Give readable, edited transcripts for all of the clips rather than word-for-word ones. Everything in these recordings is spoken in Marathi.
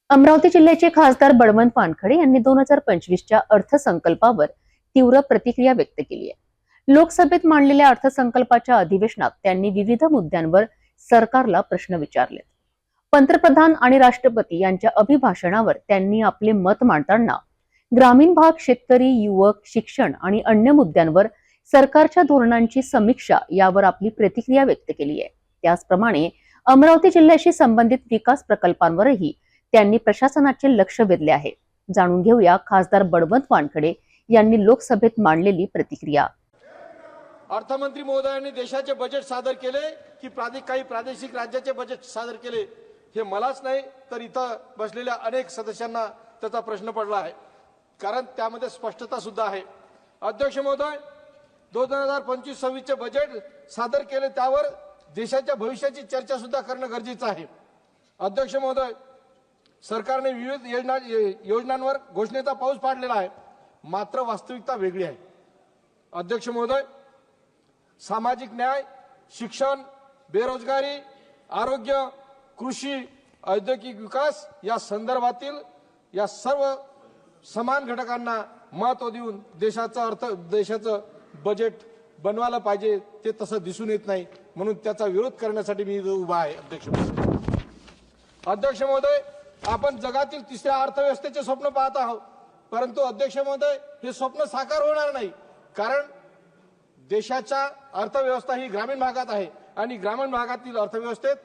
अमरावती जिल्ह्याचे खासदार बळवंत वानखडे यांनी 2025च्या अर्थसंकल्पावर तीव्र प्रतिक्रिया व्यक्त केली आहे। लोकसभेत मांडलेल्या अर्थसंकल्पाच्या अधिवेशनात त्यांनी विविध मुद्द्यांवर सरकारला प्रश्न विचारले। पंतप्रधान आणि राष्ट्रपती यांच्या अभिभाषणावर त्यांनी आपले मत मांडताना ग्रामीण भाग, शेतकरी, युवक, शिक्षण आणि अन्य मुद्द्यांवर सरकारच्या धोरणांची समीक्षा यावर आपली प्रतिक्रिया व्यक्त केली आहे। त्याचप्रमाणे अमरावती जिल्ह्याशी संबंधित विकास प्रकल्पांवरही त्यांनी प्रशासनाचे लक्ष वेधले आहे। जाणून घेऊया खासदार बळवंत वानखडे यांनी लोकसभेत मांडलेली प्रतिक्रिया। अर्थमंत्री महोदयांनी देशाचे बजेट सादर केले की काही प्रादेशिक राज्याचे बजेट सादर केले हे मलाच नाही तर इथं बसलेल्या अनेक सदस्यांना त्याचा प्रश्न पडला आहे, कारण त्यामध्ये स्पष्टता सुद्धा आहे। अध्यक्ष महोदय, 2025-26 चे बजेट सादर केले त्यावर देशाच्या भविष्याची चर्चा सुद्धा करणं गरजेचं आहे। अध्यक्ष महोदय, सरकारने विविध योजनांवर घोषणेचा पाऊस पाडलेला आहे, मात्र वास्तविकता वेगळी आहे। अध्यक्ष महोदय, सामाजिक न्याय, शिक्षण, बेरोजगारी, आरोग्य, कृषी, औद्योगिक विकास या संदर्भातील या सर्व समान घटकांना महत्त्व देऊन देशाचं बजेट बनवायला पाहिजे, ते तसं दिसून येत नाही, म्हणून त्याचा विरोध करण्यासाठी मी उभा आहे। अध्यक्ष महोदय, आपण जगातील तिसऱ्या अर्थव्यवस्थेचे स्वप्न पाहत आहोत, परंतु अध्यक्ष महोदय, हे स्वप्न साकार होणार नाही, कारण देशाच्या अर्थव्यवस्था ही ग्रामीण भागात आहे आणि ग्रामीण भागातील अर्थव्यवस्थेत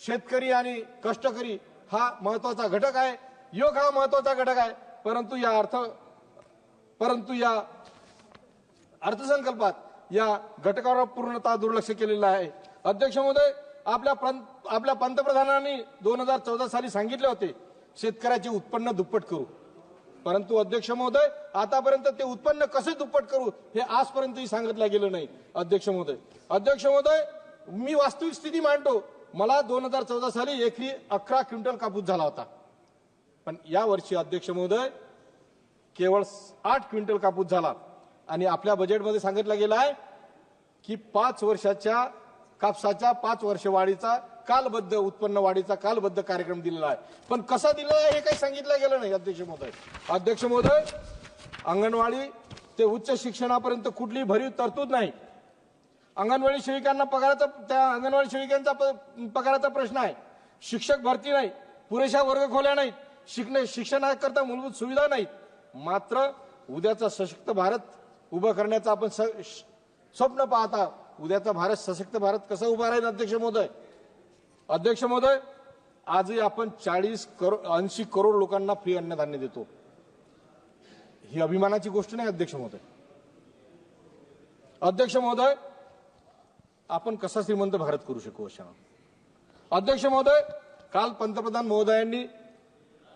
शेतकरी आणि कष्टकरी हा महत्त्वाचा घटक आहे, युवक हा महत्त्वाचा घटक आहे। परंतु या अर्थसंकल्पात या घटकावर पूर्णतः दुर्लक्ष केलेलं आहे। अध्यक्ष महोदय, आपल्या पंतप्रधानांनी 2014 साली सांगितले होते शेतकऱ्याचे उत्पन्न दुप्पट करू, परंतु अध्यक्ष महोदय, आतापर्यंत ते उत्पन्न कसे दुप्पट करू हे आजपर्यंतही सांगितलं गेलं नाही। अध्यक्ष महोदय, मी वास्तविक स्थिती मांडतो। मला 2014 साली एकरी 11 क्विंटल कापूस झाला होता, पण या वर्षी अध्यक्ष महोदय केवळ 8 क्विंटल कापूस झाला आणि आपल्या बजेटमध्ये सांगितलं गेलं आहे की 5 वर्षाच्या कापसाच्या 5 वर्ष वाढीचा कालबद्ध उत्पन्न वाढीचा कालबद्ध कार्यक्रम दिलेला आहे, पण कसा दिलेला आहे हे काही सांगितलं गेलं नाही। अध्यक्ष महोदय, अंगणवाडी ते उच्च शिक्षणापर्यंत कुठली भरीव तरतूद नाही। अंगणवाडी सेविकांना अंगणवाडी सेविकांचा पगाराचा प्रश्न आहे, शिक्षक भरती नाही, पुरेशा वर्ग खोल्या नाहीत, शिक्षणाकरता मूलभूत सुविधा नाहीत, मात्र उद्याचा सशक्त भारत उभं करण्याचा आपण स्वप्न पाहता। उद्याचा भारत सशक्त भारत कसा उभा राहील? अध्यक्ष महोदय, आजही आपण 80 करोड लोकांना फ्री अन्नधान्य देतो, ही अभिमानाची गोष्ट नाही। अध्यक्ष महोदय, आपण कसा श्रीमंत भारत करू शकू अशा? अध्यक्ष महोदय, काल पंतप्रधान महोदयांनी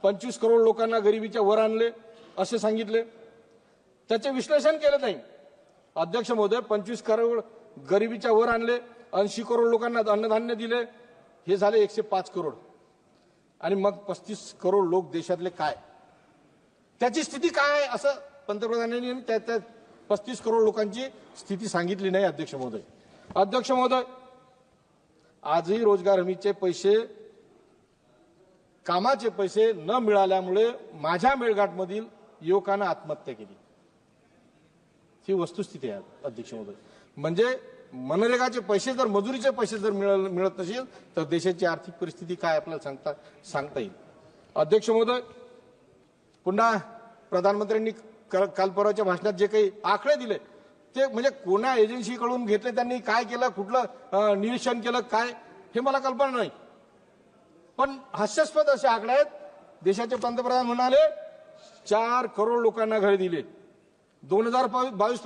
25 करोड लोकांना गरिबीच्या वर आणले असे सांगितले, त्याचे विश्लेषण केले नाही। अध्यक्ष महोदय, 25 करोड गरिबीच्या वर आणले, 80 करोड लोकांना अन्नधान्य दिले, हे झाले 105 करोड, आणि मग 35 करोड लोक देशातले काय, त्याची स्थिती काय आहे असं पंतप्रधानांनी त्या 35 करोड लोकांची स्थिती सांगितली नाही। अध्यक्ष महोदय, आजही रोजगार हमीचे पैसे, कामाचे पैसे न मिळाल्यामुळे माझ्या मेळघाटमधील युवकांना आत्महत्या केली, ही वस्तुस्थिती आहे। अध्यक्ष महोदय, म्हणजे मनरेगाचे पैसे जर, मजुरीचे पैसे जर मिळत नसेल तर देशाची आर्थिक परिस्थिती काय आपल्याला सांगता येईल। अध्यक्ष महोदय, पुन्हा प्रधानमंत्र्यांनी काल परवाच्या भाषणात जे काही आकडे दिले ते म्हणजे कोणा एजन्सीकडून घेतले, त्यांनी काय केलं, कुठलं निरीक्षण केलं, काय हे मला कल्पना नाही, पण हास्यास्पद असे आकडे आहेत। देशाचे पंतप्रधान म्हणाले 4 करोड लोकांना घरे दिले, 2022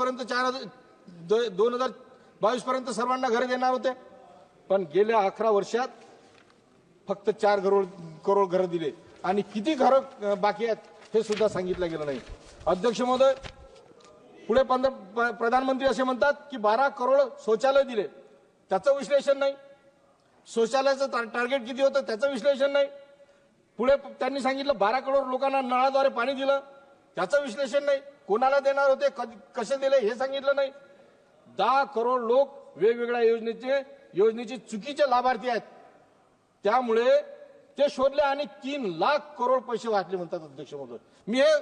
पर्यंत सर्वांना घरे देणार होते, पण गेल्या 11 वर्षात फक्त 4 करोड घरे दिले, आणि किती घर बाकी आहेत हे सुद्धा सांगितलं गेलं नाही। अध्यक्ष महोदय, पुढे प्रधानमंत्री असे म्हणतात की 12 करोड शौचालय दिले, त्याचं विश्लेषण नाही। शौचालयाचं टार्गेट किती होतं त्याचं विश्लेषण नाही। पुढे त्यांनी सांगितलं 12 करोड लोकांना नळाद्वारे पाणी दिलं, त्याचं विश्लेषण नाही। कोणाला देणार होते, कसे दिले हे सांगितलं नाही। 10 करोड लोक वेगवेगळ्या योजनेचे चुकीचे लाभार्थी आहेत, त्यामुळे ते शोधले आणि 3 लाख करोड पैसे वाचले म्हणतात अध्यक्ष महोदय. मी हे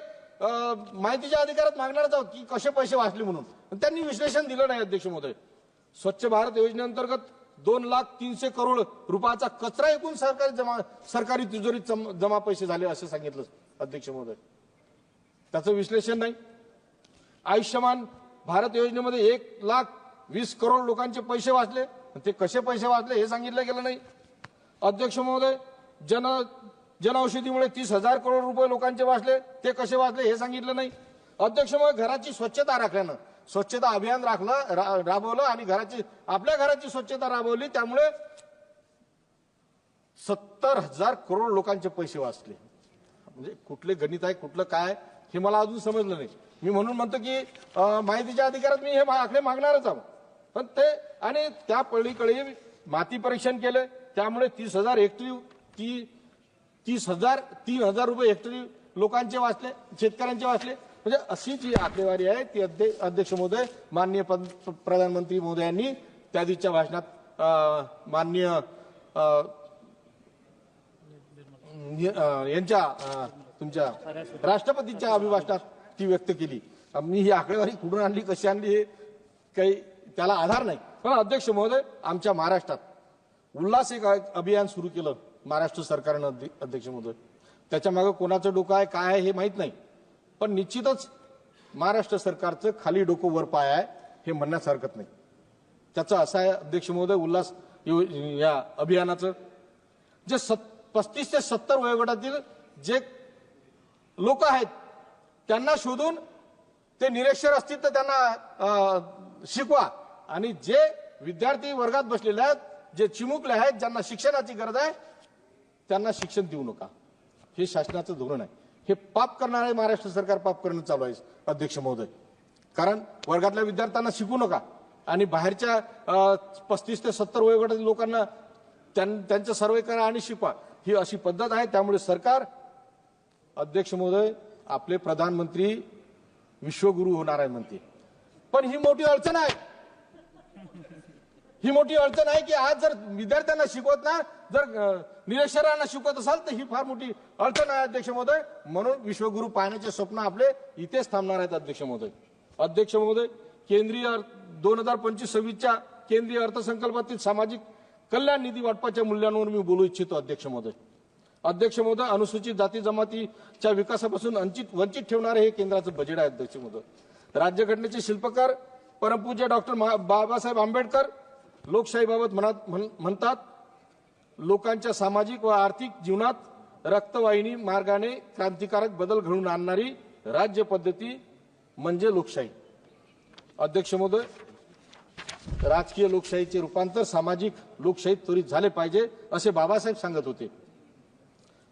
माहितीच्या अधिकारात मागणारच आहोत की कसे पैसे वाचले म्हणून. त्यांनी विश्लेषण दिलं नाही अध्यक्ष महोदय. स्वच्छ भारत योजनेअंतर्गत 2,03,00,000 करोड रुपयाचा कचरा एकूण सरकारी तिजोरीत जमा पैसे झाले असे सांगितलं अध्यक्ष महोदय. त्याचं विश्लेषण नाही. आयुष्यमान भारत योजनेमध्ये 1,20,00,000 करोड लोकांचे पैसे वाचले, ते कसे पैसे वाचले हे सांगितलं गेलं नाही अध्यक्ष महोदय. जनऔषधीमुळे 30,000 करोड रुपये लोकांचे वाचले, ते कसे वाचले हे सांगितलं नाही अध्यक्ष महोदय. घराची स्वच्छता राखल्यानं स्वच्छता अभियान राबवलं आणि आपल्या घराची स्वच्छता राबवली, त्यामुळे 70,000 करोड लोकांचे पैसे वाचले. म्हणजे कुठले गणित आहे कुठलं काय हे मला अजून समजलं नाही. मी म्हणून म्हणतो की माहितीच्या अधिकारात मी हे आकडे मागणारच आहोत. पण ते आणि त्या पलीकडे माती परीक्षण केलं, त्यामुळे 30,000 हेक्टरी 3,000 रुपये हेक्टरी लोकांचे वाचले, शेतकऱ्यांचे वाचले. म्हणजे अशी जी आकडेवारी आहे ती अध्यक्ष महोदय माननीय प्रधानमंत्री महोदयांनी त्या दिवशीच्या भाषणात माननीय यांच्या तुमच्या राष्ट्रपतींच्या अभिभाषणात ती व्यक्त केली. मी ही आकडेवारी कुठून आणली कशी आणली हे काही त्याला आधार नाही. पण अध्यक्ष महोदय आमच्या महाराष्ट्रात उल्हास एक अभियान सुरू केलं महाराष्ट्र सरकारनं अध्यक्ष महोदय. त्याच्या मागे कोणाचं डोकं आहे काय आहे हे माहित नाही, पण निश्चितच महाराष्ट्र सरकारचं खाली डोकं वर पाय आहे हे म्हणण्यास हरकत नाही. त्याचं असं आहे अध्यक्ष महोदय, उल्हास या अभियानाचं जे 35 ते 70 वयोगटातील जे लोक आहेत त्यांना शोधून ते निरक्षर असतील तर त्यांना शिकवा, आणि जे विद्यार्थी वर्गात बसलेले आहेत, जे चिमुकले आहेत, ज्यांना शिक्षणाची गरज आहे त्यांना शिक्षण देऊ नका. हे शासनाचं धोरण आहे. हे पाप करणारे महाराष्ट्र सरकार पाप करणं चालू आहे अध्यक्ष महोदय. कारण वर्गातल्या विद्यार्थ्यांना शिकू नका आणि बाहेरच्या 35 ते 70 वयोगटातील लोकांना त्यांचं सर्वे करा आणि शिकवा, ही अशी पद्धत आहे. त्यामुळे सरकार अध्यक्ष महोदय आपले प्रधानमंत्री विश्वगुरु होणार आहे म्हणते, पण ही मोठी अडचण आहे. ही मोठी अडचण आहे की आज जर विद्यार्थ्यांना शिकवत ना, जर निरक्षरांना शिकवत असाल तर ही फार मोठी अडचण आहे अध्यक्ष महोदय. म्हणून विश्वगुरु पाहण्याचे स्वप्न आपले इथेच थांबणार आहेत अध्यक्ष महोदय. अध्यक्ष महोदय, केंद्रीय 2025-26च्या केंद्रीय अर्थसंकल्पातील सामाजिक कल्याण निधी वाटपाच्या मूल्यांवर मी बोलू इच्छितो अध्यक्ष महोदय. अध्यक्ष महोदय, अनुसूचित जाती जमातीच्या विकासापासून वंचित ठेवणारे हे केंद्राचं बजेट आहे अध्यक्ष महोदय. राज्यघटनेचे शिल्पकार परमपूज्य डॉक्टर बाबासाहेब आंबेडकर लोकशाहीबाबत म्हणतात, लोकांच्या सामाजिक व आर्थिक जीवनात रक्तवाहिनी मार्गाने क्रांतिकारक बदल घडवून आणणारी राज्य पद्धती म्हणजे लोकशाही. अध्यक्ष महोदय, राजकीय लोकशाहीचे रूपांतर सामाजिक लोकशाहीत त्वरित झाले पाहिजे असे बाबासाहेब सांगत होते.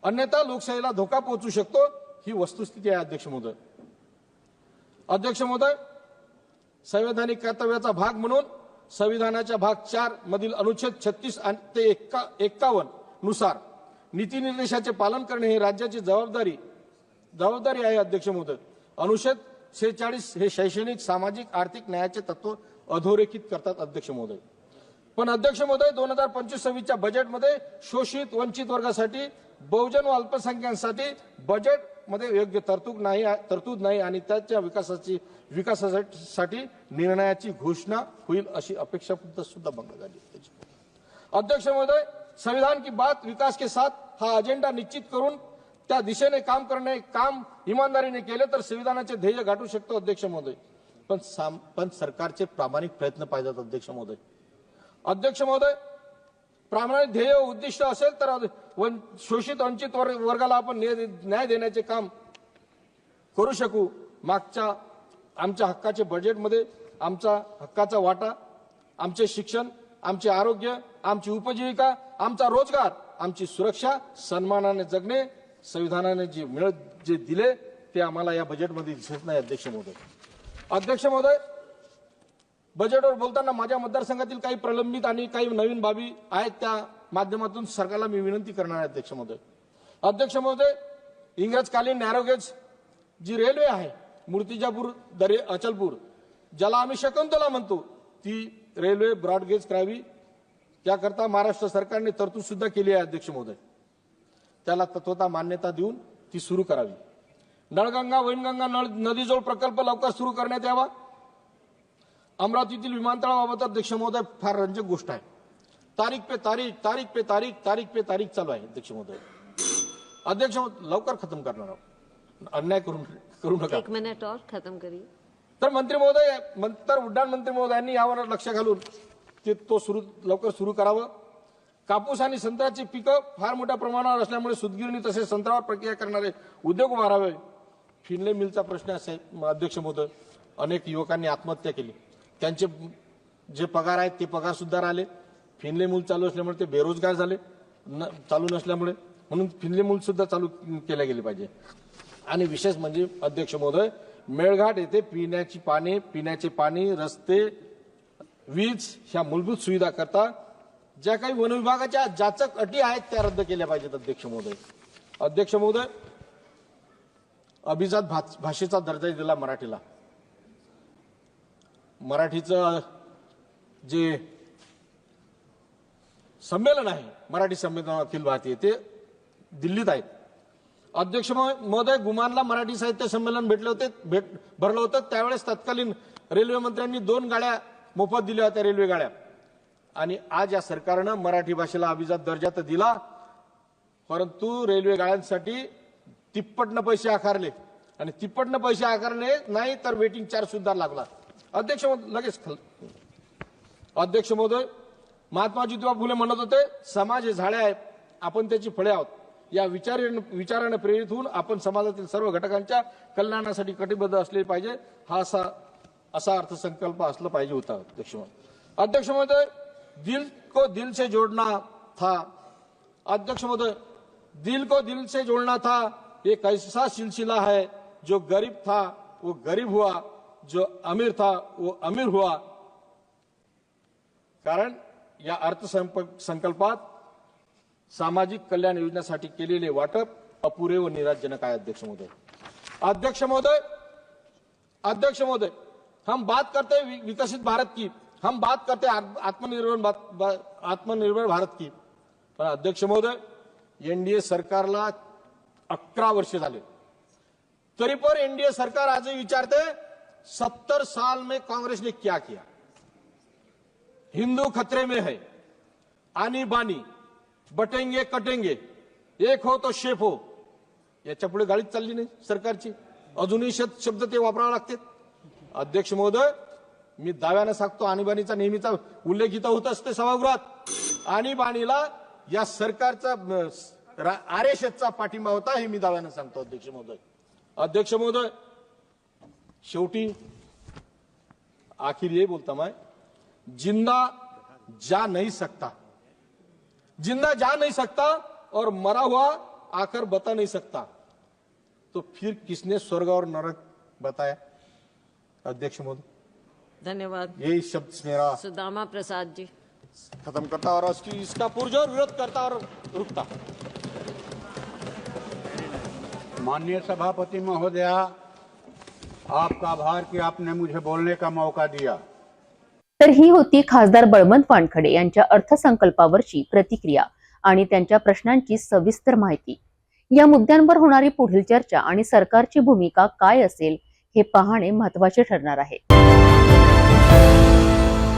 अन्यथा लोकशाहीला धोका पोहोचू शकतो, ही वस्तुस्थिती आहे अध्यक्ष महोदय. अध्यक्ष महोदय, संवैधानिक कर्तव्याचा भाग म्हणून संविधानाच्या भाग 4 मधील अनुच्छेद 36 ते 51 नुसार नीतिनिर्देशाचे पालन करणे हे राज्याची जबाबदारी आहे अध्यक्ष महोदय. अनुच्छेद 46 हे शैक्षणिक सामाजिक आर्थिक न्यायाचे तत्व अधोरेखित करतात अध्यक्ष महोदय. पण अध्यक्ष महोदय 2025-26च्या बजेटमध्ये शोषित वंचित वर्गासाठी, बहुजन व अल्पसंख्याकांसाठी बजेटमध्ये योग्य तरतूद नाही आणि त्याच्या विकासासाठी निर्णयाची घोषणा होईल अशी अपेक्षा सुद्धा भंग झाली. अध्यक्ष महोदय, संविधान की बात विकास के साथ हा अजेंडा निश्चित करून त्या दिशेने काम इमानदारीने केले तर संविधानाचे ध्येय गाठू शकतो अध्यक्ष महोदय. पण सरकारचे प्रामाणिक प्रयत्न पाहिजेत अध्यक्ष महोदय. अध्यक्ष महोदय, प्रामाणिक ध्येय उद्दिष्ट असेल तर शोषित वंचित वर्गाला आपण न्याय देण्याचे काम करू शकू. आमच्या हक्काचे बजेटमध्ये आमचा हक्काचा वाटा, आमचे शिक्षण, आमचे आरोग्य, आमची उपजीविका, आमचा रोजगार, आमची सुरक्षा, सन्मानाने जगणे संविधानाने जे दिले ते आम्हाला या बजेटमध्ये दिसत नाही अध्यक्ष महोदय. अध्यक्ष महोदय, बजेटवर बोलताना माझ्या मतदारसंघातील काही प्रलंबित आणि काही नवीन बाबी आहेत, त्या माध्यमातून सरकारला मी विनंती करणार आहे अध्यक्ष महोदय. अध्यक्ष महोदय, इंग्रजकालीन नॅरोगेज जी रेल्वे आहे मूर्तिजापूर अचलपूर, ज्याला आम्ही शकुंतला म्हणतो, ती रेल्वे ब्रॉडगेज करावी त्याकरता महाराष्ट्र सरकारने तरतूद सुद्धा केली आहे अध्यक्ष महोदय. त्याला तत्वता मान्यता देऊन ती सुरू करावी. नळगंगा वैनगंगा नदीजोड प्रकल्प लवकर सुरू करण्यात यावा. अमरावतीतील विमानतळाबाबत अध्यक्ष महोदय फार रंजक गोष्ट आहे. तारीख पे तारीख चालू आहे अध्यक्ष महोदय. अध्यक्ष लवकर खत्म करणार आहोत. अन्याय करू नका. 1 मिनिट और खत्म करिए. तर मंत्री महोदय उड्डाण मंत्री महोदयांनी यावर लक्ष घालून तो लवकर सुरू करावं. कापूस आणि संत्र्याची पिकं फार मोठ्या प्रमाणावर असल्यामुळे सूतगिरणी तसेच संत्र्यावर प्रक्रिया करणारे उद्योग उभारावे. फिनले मिलचा प्रश्न असा आहे अध्यक्ष महोदय, अनेक युवकांनी आत्महत्या केली. त्यांचे जे पगार आहेत ते पगार सुद्धा आले. फिनले मिल चालू असल्यामुळे ते बेरोजगार झाले. चालू नसल्यामुळे म्हणून फिनले मिल सुद्धा चालू केल्या गेली पाहिजे. आणि विशेष म्हणजे अध्यक्ष महोदय, मेळघाट येथे पिण्याचे पाणी, रस्ते, वीज ह्या मूलभूत सुविधा करता ज्या काही वन विभागाच्या जाचक अटी आहेत त्या रद्द केल्या पाहिजेत अध्यक्ष महोदय. अध्यक्ष महोदय, अभिजात भाषेचा दर्जा दिला मराठीला. मराठीचं जे संमेलन आहे मराठी संमेलन अखिल भारतीय ते दिल्लीत आहेत. अध्यक्ष महोदय, गुमानला मराठी साहित्य संमेलन भरलं होतं. त्यावेळेस तत्कालीन रेल्वे मंत्र्यांनी 2 गाड्या मोफत दिल्या होत्या, रेल्वे गाड्या. आणि आज या सरकारनं मराठी भाषेला अभिजात दर्जा तर दिला, परंतु रेल्वे गाड्यांसाठी तिप्पटनं पैसे आकारले. आणि तिप्पटनं पैसे आकारले नाही तर वेटिंग चार्ज सुद्धा लागला. अध्यक्ष महोदय, महात्मा ज्योतिबा फुले म्हणत होते, समाज हे झाडे आहे, आपण त्याची फळे आहोत. या विचाराने प्रेरित होऊन आपण समाजातील सर्व घटकांच्या कल्याणासाठी कटिबद्ध असले पाहिजे. हा असा अर्थसंकल्प असला पाहिजे होता अध्यक्ष महोदय. दिल को दिल से जोड़ना था. अध्यक्ष महोदय, दिल को दिल से जोड़ना था एक ऐसा सिलसिला है, जो गरीब था वो गरीब हुआ, जो अमीर था वो अमीर हुआ. कारण या अर्थसंकल्पात सामाजिक कल्याण योजनेसाठी केलेले वाटप अपुरे व निराशजनक आहे अध्यक्ष महोदय. हम बात करते विकसित भारत की, हम बात करते आत्मनिर्भर भारत की. पण अध्यक्ष महोदय, एनडीए सरकारला 11 वर्ष झाले, तरी पण एनडीए सरकार आजही विचारते 70 साल में कांग्रेस ने क्या किया. हिंदू खतरे में है, आनी बानी, बटेंगे कटेंगे, एक हो तो शेप हो. याच्या पुढे गाडीच चालली नाही सरकारची. अजूनही शब्द ते वापरावे लागतात. अध्यक्ष महोदय, मी दाव्यानं सांगतो, आणीबाणीचा नेहमीचा उल्लेख इथं होत असते सभागृहात. आणीबाणीला या सरकारचा आरएसएसचा पाठिंबा होता हे मी दाव्यानं सांगतो अध्यक्ष महोदय. शेवटी आखिर ये बोलता मैं, जिंदा जा नहीं सकता और मरा हुआ आकर बता नहीं सकता, तो फिर किसने स्वर्ग और नरक बताया. अध्यक्ष महोदय, धन्यवाद. यही शब्द मेरा सुदामा प्रसाद जी खत्म करता और इसका पुरजोर विरोध करता और रुकता. माननीय सभापति महोदया, आपका आभार कि आपने मुझे बोलने का मौका दिया. तर ही होती खासदार बळवंत वानखडे यांच्या अर्थसंकल्पावरची प्रतिक्रिया आणि त्यांच्या प्रश्नांची सविस्तर माहिती. या मुद्द्यांवर होणारी पुढील चर्चा आणि सरकारची भूमिका काय असेल हे पाहणे महत्त्वाचे ठरणार आहे.